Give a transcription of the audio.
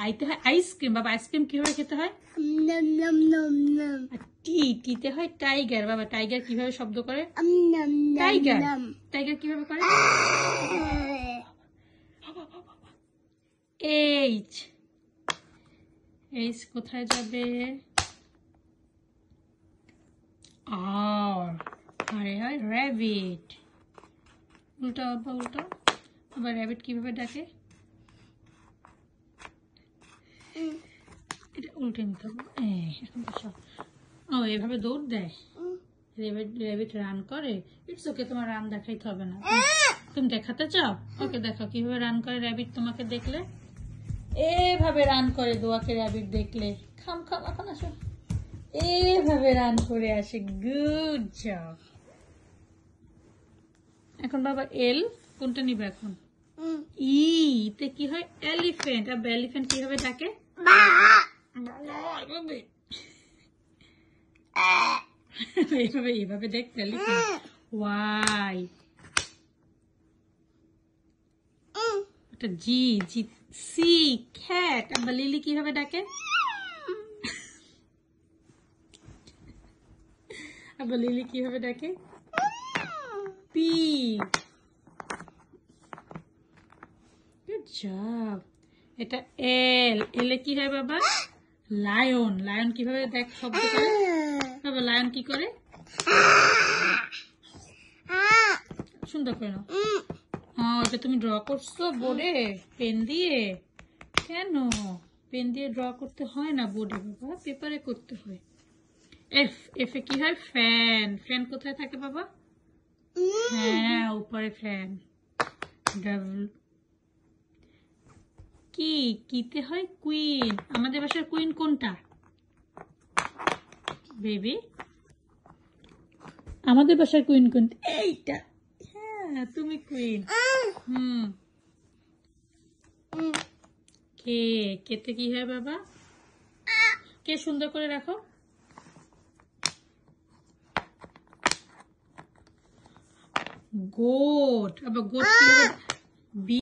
আইতে হয় আইসক্রিম। বাবা আইসক্রিম কিভাবে খেতে হয়? টিতে হয় টাইগার। বাবা টাইগার কিভাবে শব্দ করে? টাইগার। টাইগার কিভাবে করে? এইচ। এইচ কোথায় যাবে? আর আরে হয় র্যাবিট। উল্টা বাবা উল্টা। আবার র্যাবিট কিভাবে ডাকে? এটা উল্টে নিতে হবে। এখন বসো। ও এভাবে দৌড় দেয়। র্যাবিট রান করে। ইটস ওকে, তোমার রান দেখাইতে হবে না। তুমি দেখাতে চাও? ওকে দেখাও কিভাবে রান করে র্যাবিট তোমাকে দেখলে। এভাবে রান করে দোয়াকে র্যাবিট দেখলে। খাম এখন আসো। এভাবে রান করে আসে। Good job. এখন বাবা এল কোনটা নিবে এখন? তে কি হয়? এলিফ্যান্ট। আর এলিফ্যান্ট কিভাবে ডাকে? এইভাবে দেখতে এলিফ্যান্ট। ওয়াই। একটা জি জি সি ক্যাট। আবার লিলি কিভাবে ডাকে? আবার লিলি কিভাবে ডাকে? পি। Good job. এটা এল। এলে কি হয় বাবা? লায়ন। লায়ন কিভাবে দেখ শব্দ করে? বাবা লায়ন কি করে? সুন্দর করে নাও। এটা তুমি ড্র করছো বোর্ডে পেন দিয়ে? কেন পেন দিয়ে ড্র করতে হয় না বোর্ডে বাবা, পেপারে করতে হয়। এফ। এফে কি হয়? ফ্যান। ফ্যান কোথায় থাকে বাবা? হ্যাঁ উপরে ফ্যান। ডাবল। কিতে হয় কুইন। আমাদের বাসার কুইন কোনটা বেবি? আমাদের বাসার কুইন কোনটা? এইটা। হ্যাঁ তুমি কুইন। কেতে কি হয় বাবা? কে সুন্দর করে রাখো। গোট। আবার গোট কি হবে?